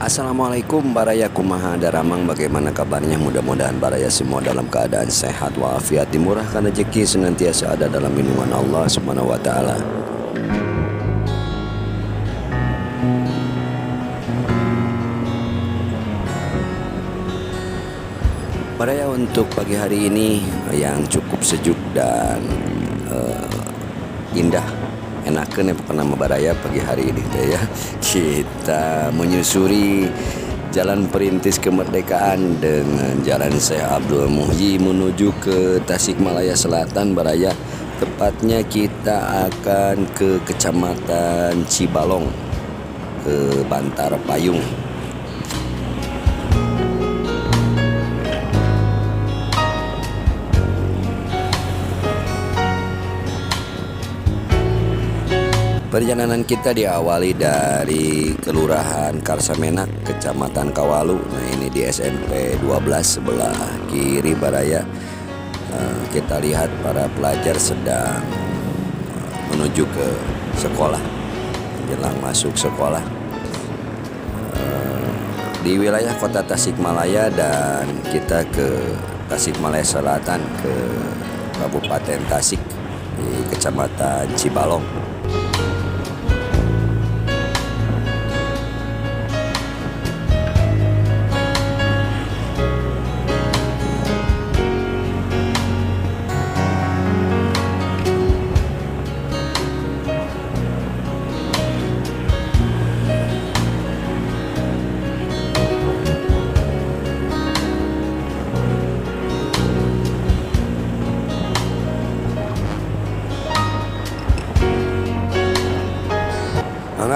Assalamualaikum baraya kumaha daramang, bagaimana kabarnya? Mudah-mudahan baraya semua dalam keadaan sehat walafiat, dimurahkan rezeki, senantiasa ada dalam lindungan Allah Subhanahu wa taala. Baraya untuk pagi hari ini yang cukup sejuk dan indah, enakan ya pokoknya nama baraya pagi hari ini ya. Kita menyusuri jalan perintis kemerdekaan dengan jalan Syekh Abdul Muhyi menuju ke Tasikmalaya Selatan baraya. Tepatnya kita akan ke kecamatan Cibalong, ke Bantar Payung. Perjalanan kita diawali dari Kelurahan Karsamenak, Kecamatan Kawalu. Nah, ini di SMP 12 sebelah kiri baraya. Kita lihat para pelajar sedang menuju ke sekolah, menjelang masuk sekolah. Di wilayah kota Tasikmalaya, dan kita ke Tasikmalaya Selatan, ke kabupaten Tasik, di kecamatan Cibalong.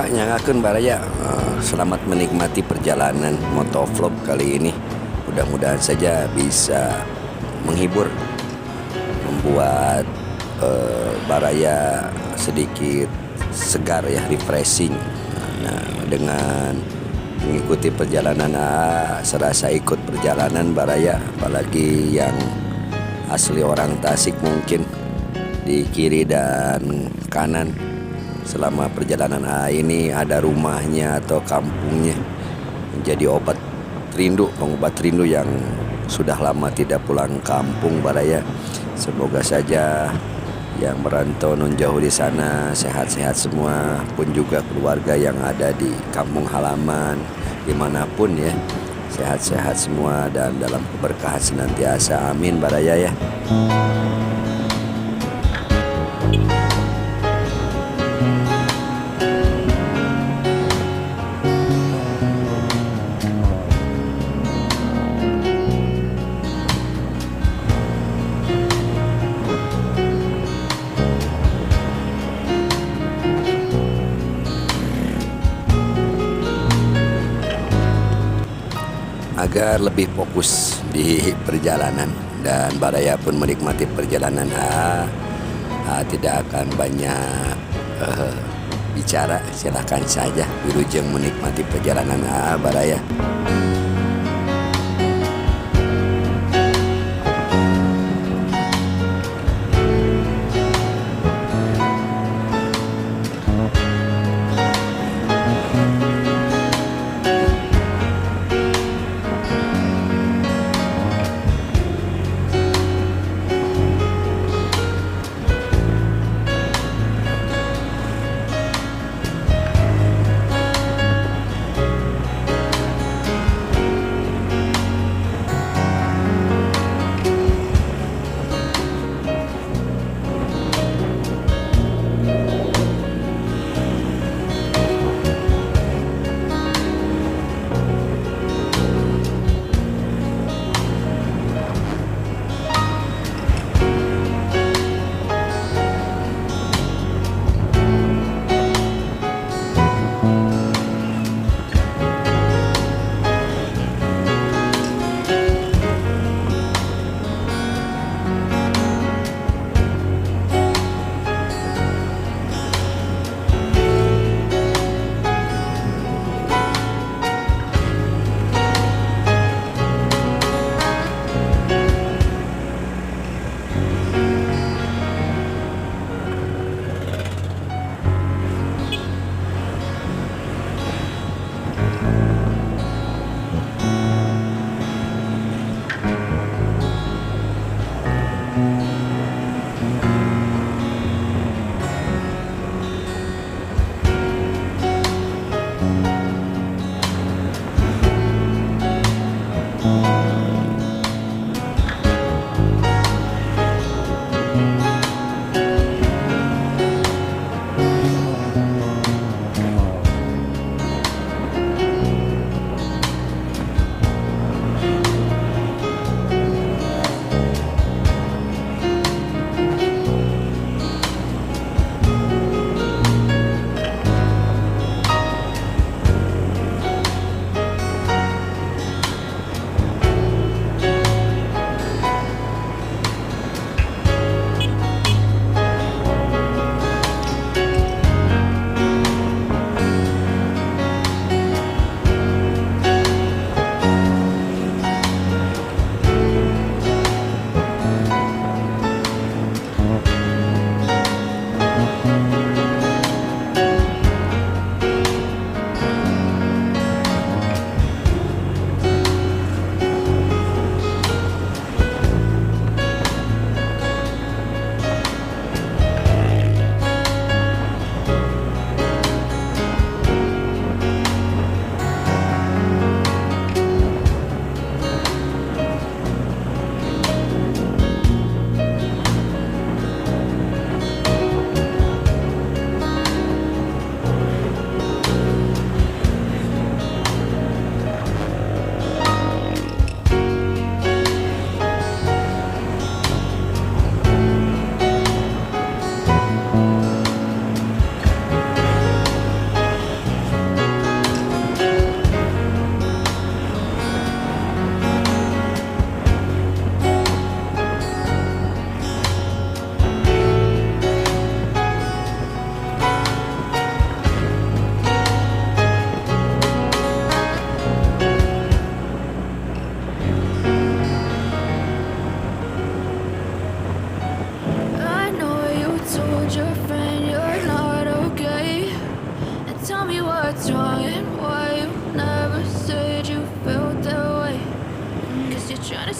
Nyangakeun baraya, selamat menikmati perjalanan motovlog kali ini. Mudah-mudahan saja bisa menghibur, membuat baraya sedikit segar ya, refreshing. Nah, dengan mengikuti perjalanan serasa ikut perjalanan baraya, apalagi yang asli orang Tasik mungkin di kiri dan kanan. Selama perjalanan ini ada rumahnya atau kampungnya, menjadi obat rindu, pengobat rindu yang sudah lama tidak pulang kampung baraya. Semoga saja yang merantau non jauh di sana sehat-sehat semua, pun juga keluarga yang ada di kampung halaman dimanapun ya, sehat-sehat semua dan dalam keberkahan senantiasa, amin baraya ya. Agar lebih fokus di perjalanan dan baraya pun menikmati perjalanan, tidak akan banyak bicara, silakan saja wilujeng menikmati perjalanan baraya.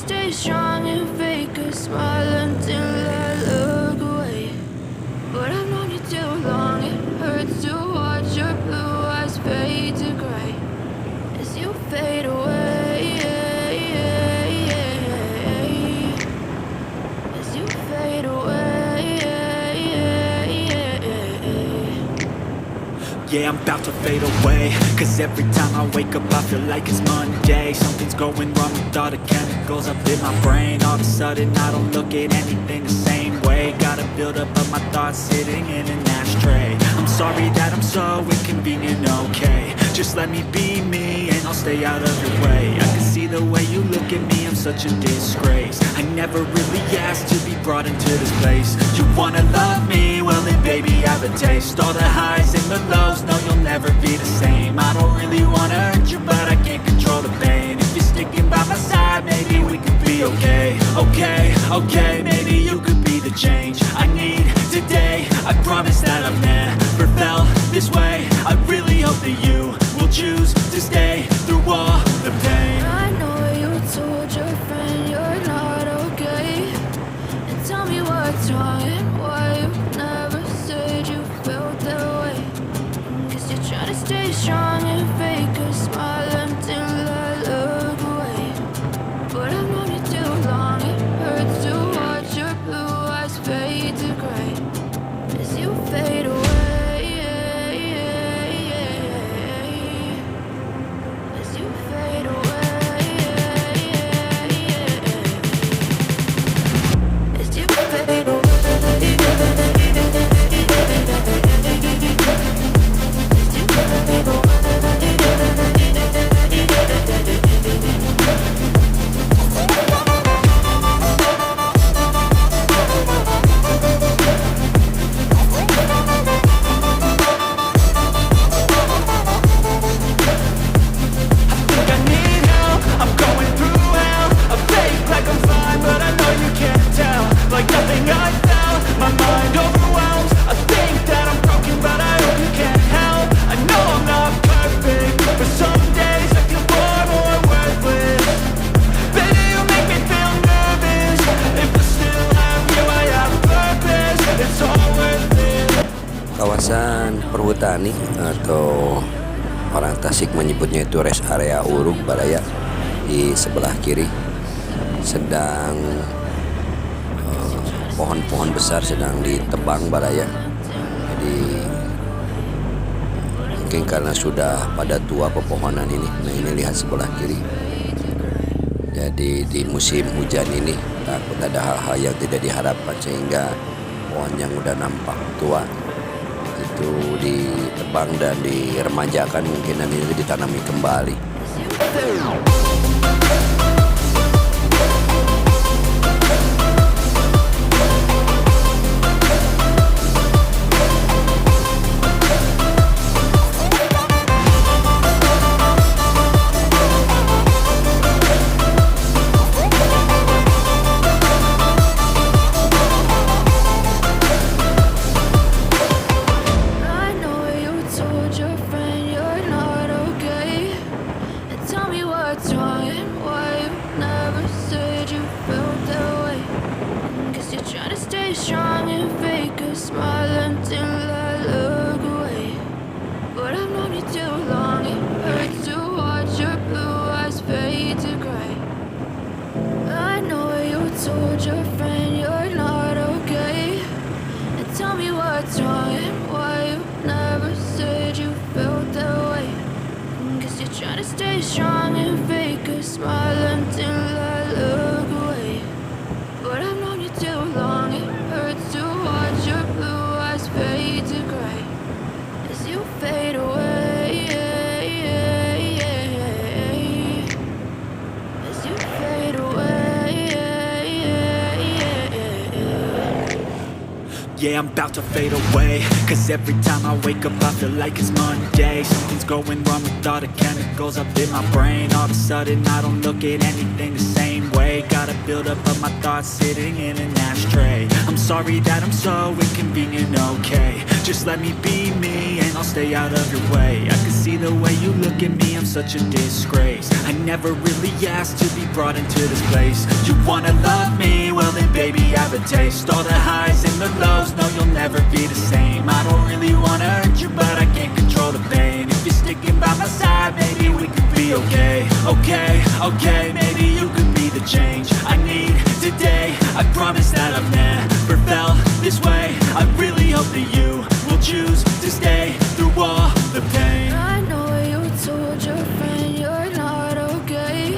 stay strong and fake a smile until I look away. But I've known you too long, it hurts to watch your blue eyes fade to gray as you fade away. As you fade away. Yeah, I'm about to fade away, cause every time I wake up I feel like it's Monday. Something's going wrong with all the chemicals up in my brain. All of a sudden I don't look at anything the same way. Got a buildup of my thoughts sitting in an ashtray. I'm sorry that I'm so inconvenient, okay. Just let me be me and I'll stay out of your way. I can see the way you look at me, I'm such a disgrace. I never really asked to be brought into this place. You wanna love me? Well then baby have a taste. All the highs and the lows, no you'll never be the same. I don't really wanna hurt you but I can't control the pain. If you're sticking by my side maybe we could be okay. Okay, maybe you could be the change I need today. I promise that I've never felt this way. I really hope that you will choose to stay through all the pain. I know you told your friend you're not okay, and tell me what's wrong and why you never said you felt that way. Guess you're trying to stay strong and fake a smile until I look away. But I've known you too long, it hurts to watch your blue eyes fade to gray as you fade away. As you fade away. As you fade away. I need help, I'm going through hell. I fake like I'm fine, but I know you can't tell. Like nothing I felt, my mind overwhelms. I think that I'm broken, but I hope you can't help. I know I'm not perfect, but some days I feel far more worthless. Baby, you make me feel nervous. If I still have you, I have purpose. It's all worth it. Kawasan perhutani atau orang Tasik menyebutnya itu rest area Uruk Baraya. Di sebelah kiri sedang pohon-pohon besar sedang ditebang Baraya. Jadi mungkin karena sudah pada tua pepohonan ini. Nah ini lihat sebelah kiri. Jadi di musim hujan ini takut ada hal-hal yang tidak diharapkan sehingga pohon yang udah nampak tua itu ditebang dan diremajakan, mungkin nanti ditanami kembali. I know you told your friend you're not okay, and tell me what's wrong and why you never said you felt that way. Guess you're trying to stay strong and fake a smile until I look away. But I've known you too long, it hurts to watch your blue eyes fade to gray. I know you told your friend you're not okay, and tell me what's wrong and why you never said you felt that way. Guess you're trying to stay strong and fake a smile until I look away. But I've known you too long, it hurts to watch your blue eyes fade to gray as you fade away. As you fade away. Yeah, I'm about to fade away, cause every time I wake up I feel like it's Monday. Something's going wrong with all the chemicals up in my brain. All of a sudden I don't look at anything the same way. way. Got a buildup of my thoughts sitting in an ashtray. I'm sorry that I'm so inconvenient, okay. Just let me be me and I'll stay out of your way. I can see the way you look at me, I'm such a disgrace. I never really asked to be brought into this place. You wanna love me? Well then baby have a taste. All the highs and the lows, no you'll never be the same. I don't really wanna hurt you but I can't control the pain. If you're sticking by my side, maybe we could be okay. Okay, okay, maybe you could be the change I need today. I promise that I've never felt this way. I really hope that you will choose to stay through all the pain. I know you told your friend you're not okay,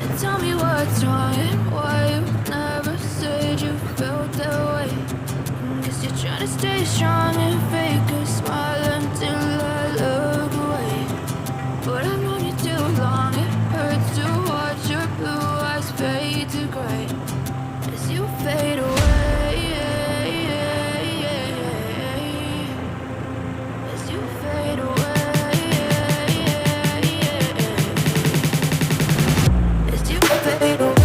and tell me what's wrong and why you never said you felt that way. Guess you're trying to stay strong and fake a smile until I look away. But I've known you too long, it hurts to watch your blue eyes fade to gray as you fade away. As you fade away. As you fade away.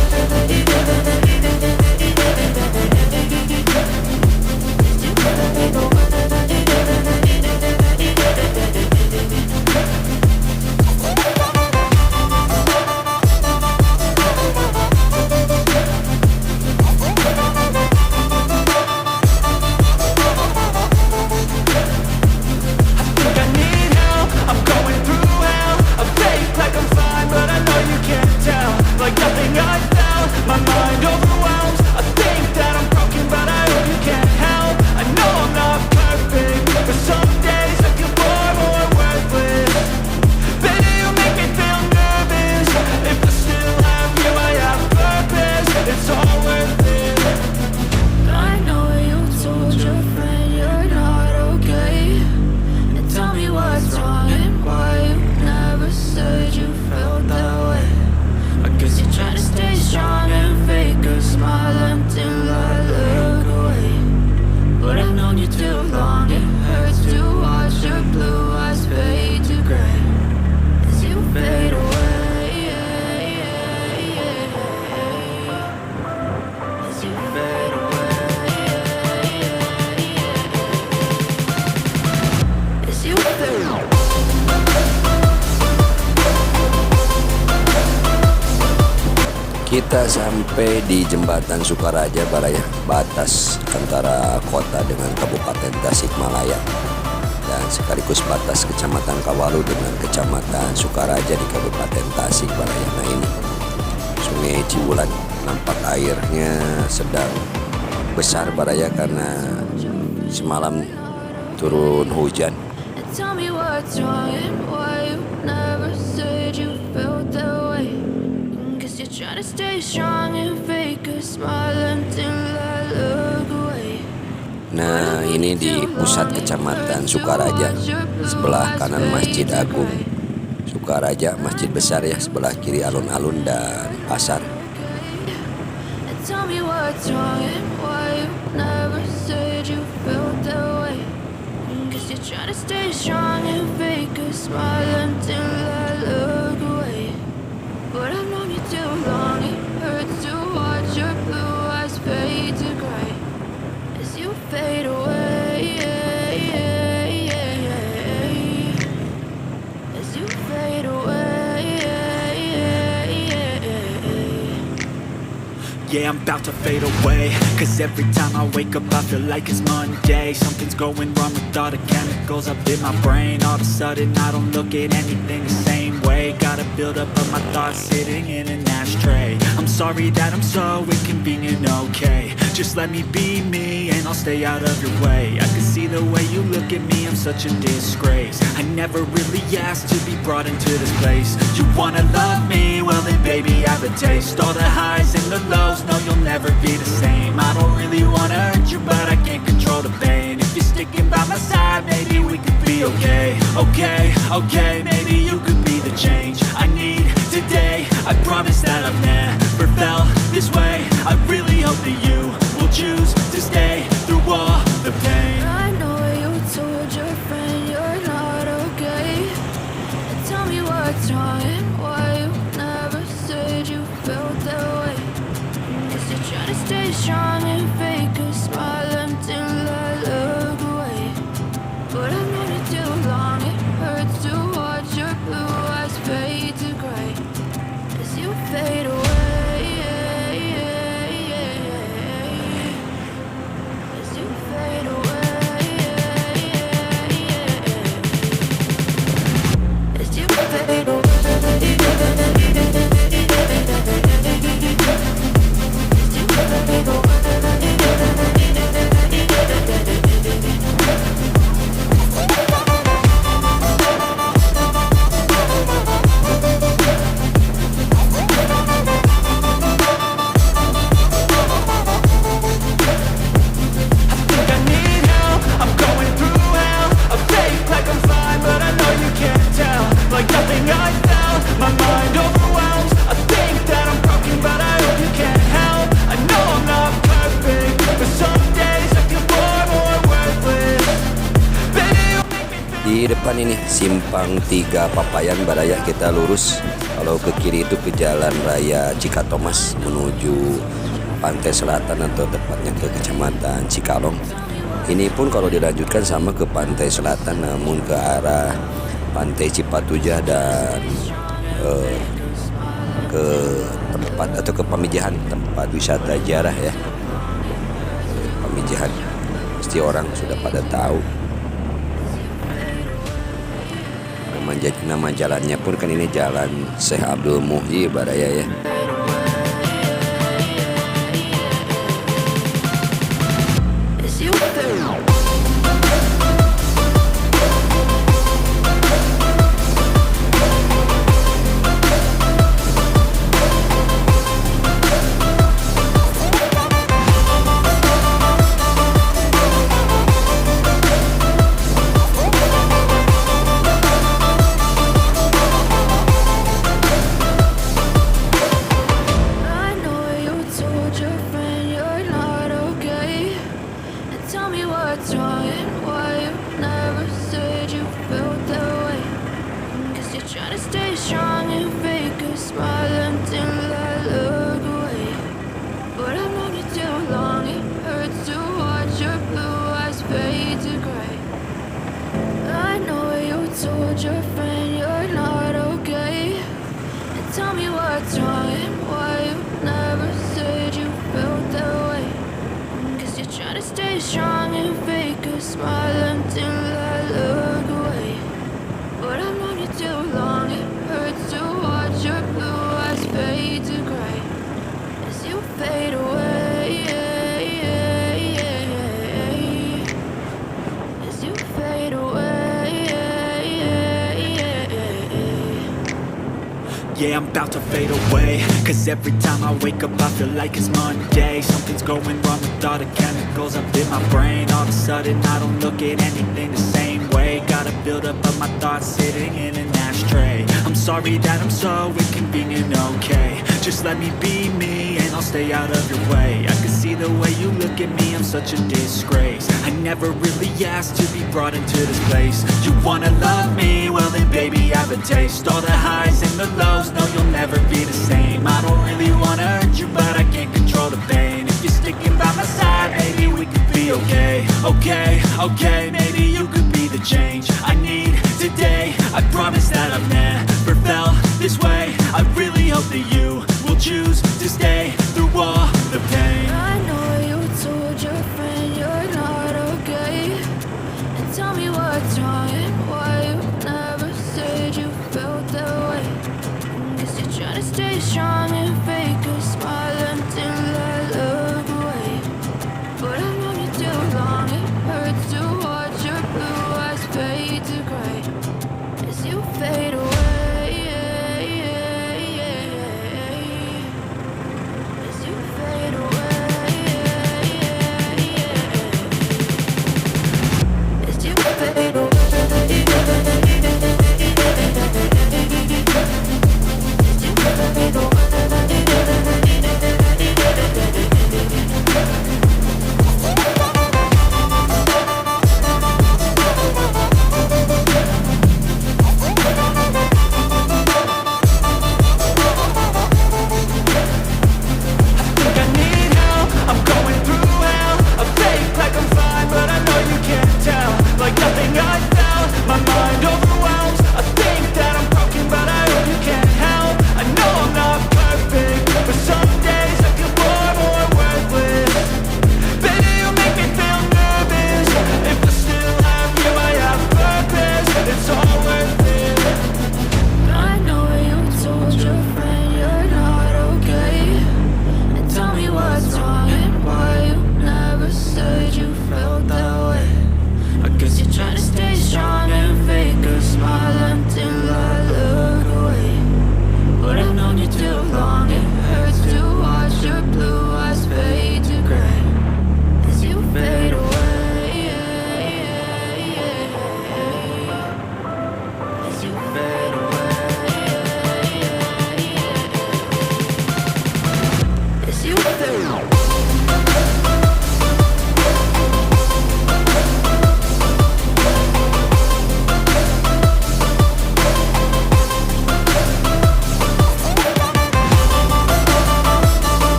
Kita sampai di jembatan Sukaraja Baraya, batas antara kota dengan kabupaten Tasikmalaya dan sekaligus batas kecamatan Kawalu dengan kecamatan Sukaraja di kabupaten Tasikmalaya. Nah ini Sungai Cibulan, nampak airnya sedang besar Baraya karena semalam turun hujan. Tell me what's wrong and why you never said you felt that way. Guess you're trying to stay strong and fake a smile until I look away. Nah ini di pusat kecamatan Sukaraja, sebelah kanan Masjid Agung Sukaraja, masjid besar ya, sebelah kiri alun-alun dan pasar. Tell me what's wrong and why you never said you felt that way. Guess you're trying to stay strong and fake a smile until I look away. But I've known you too long, it hurts to watch your blue eyes fade to gray as you fade away. As you fade away. Yeah, I'm about to fade away, cause every time I wake up I feel like it's Monday. Something's going wrong with all the chemicals up in my brain. All of a sudden I don't look at anything the same way. Got a buildup of my thoughts sitting in an ashtray. I'm sorry that I'm so inconvenient, okay. Just let me be me and I'll stay out of your way. I can see the way you look at me, I'm such a disgrace. I never really asked to be brought into this place. You wanna love me? Well then baby have a taste. All the highs and the lows, no you'll never be the same. I don't really wanna hurt you but I can't control the pain. If you're sticking by my side, maybe we could be okay. Okay, okay, maybe you could be the change I need today. I promise that I've never felt this way. I really hope that you will choose to stay through all the pain. I know you told your friend you're not okay, and tell me what's wrong and why you never said you felt that way. di depan ini simpang 3 Papayan Baraya, kita lurus. Kalau ke kiri itu ke jalan raya Cikatomas menuju pantai selatan atau tepatnya ke kecamatan Cibalong. Ini pun kalau dilanjutkan sama ke pantai selatan, namun ke arah pantai Cipatujah dan ke tempat atau ke Pamijahan, tempat wisata jarah ya. Pamijahan pasti orang sudah pada tahu. Nama jalannya pun kan ini jalan Syekh Abdul Muhyi Baraya ya. Yeah, I'm about to fade away, cause every time I wake up I feel like it's Monday. Something's going wrong with all the chemicals up in my brain. All of a sudden I don't look at anything the same way. Got a build up of my thoughts sitting in an ashtray. I'm sorry that I'm so inconvenient, okay. Just let me be me and I'll stay out of your way. I can see the way you look at me, I'm such a disgrace. I never really asked to be brought into this place. You wanna love me? Well then baby have a taste. All the highs and the lows, no you'll never be the same. I don't really wanna hurt you but I can't control the pain. If you're sticking by my side, maybe we could be okay. Okay, maybe you could be the change I need today. I promise that I've never felt this way. I really hope that you will choose to stay through all the pain. I know you told your friend you're not okay, and tell me what's wrong and why you never said you felt that way. Guess you're trying to stay strong and fake a smile until I look away. But I've known you too long, it hurts to watch your blue eyes fade to gray as you fade away. As you fade away. As you fade away. Like nothing I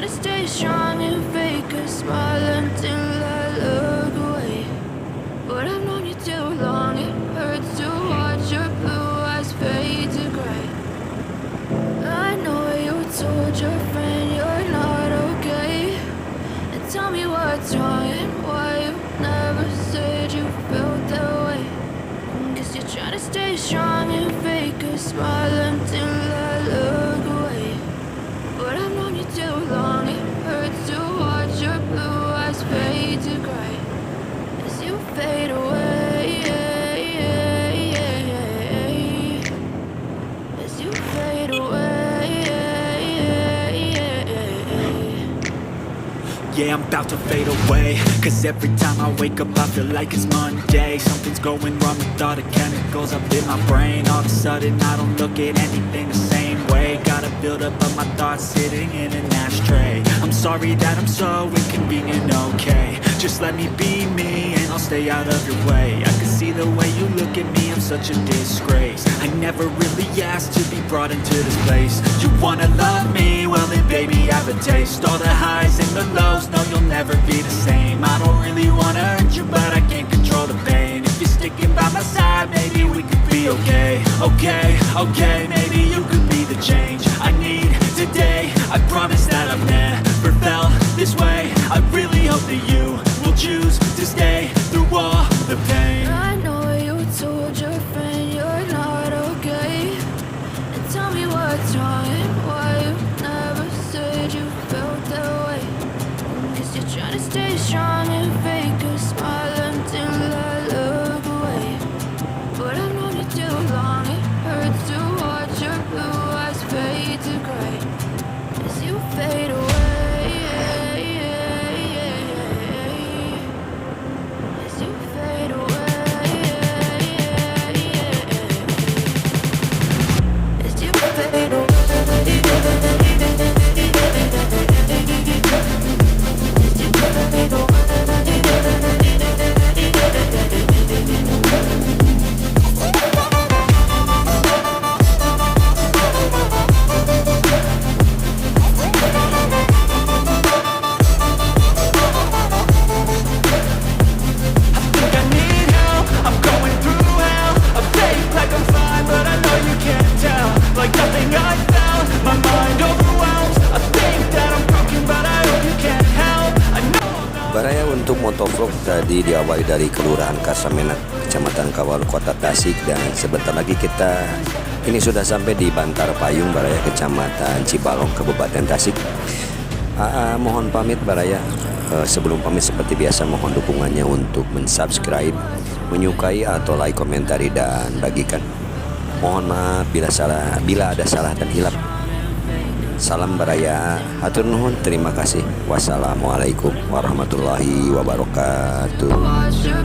trying to stay strong and fake a smile until I look away. But I've known you too long, it hurts to watch your blue eyes fade to gray. I know you told your friend you're not okay, and tell me what's wrong and why you never said you felt that way. Guess you're trying to stay strong and fake a smile until I look away. But I've known you too long, it hurts to watch your blue eyes fade to gray as you fade away, as you fade away. Yeah, I'm about to fade away, cause every time I wake up I feel like it's Monday. Something's going wrong with all the chemicals up in my brain. All of a sudden I don't look at anything the same way. Got a buildup of my thoughts sitting in an ashtray. I'm sorry that I'm so inconvenient, okay. Just let me be me and I'll stay out of your way. I can see the way you look at me, I'm such a disgrace. I never really asked to be brought into this place. You wanna love me? Well then baby I have a taste. All the highs and the lows, no you'll never be the same. I don't really wanna hurt you but I can't control the pain. If you're sticking by my side maybe we could be okay. Okay, maybe you could be the change I need today. I promise that I've never felt this way. I really hope that you will choose to stay through all the pain. I know you told your friend you're not okay, and tell me what's wrong and why you never said you felt that way. Guess you're trying to stay strong and fake a smile until I look away. But I've known you too long, it hurts to watch your blue eyes fade to gray as you fade away. As you fade away. As you fade away. Baraya untuk motovlog tadi diawali dari Kelurahan Kasamenak, Kecamatan Kawalu, Kota Tasik, dan sebentar lagi kita ini sudah sampai di Bantar Payung, Baraya, Kecamatan Cibalong, Kabupaten Tasik. Mohon pamit Baraya. Sebelum pamit seperti biasa mohon dukungannya untuk mensubscribe, menyukai atau like, komentari dan bagikan. Mohon maaf bila ada salah dan hilap. Salam Baraya, hatur nuhun, terima kasih. Wassalamu'alaikum warahmatullahi wabarakatuh. Watch your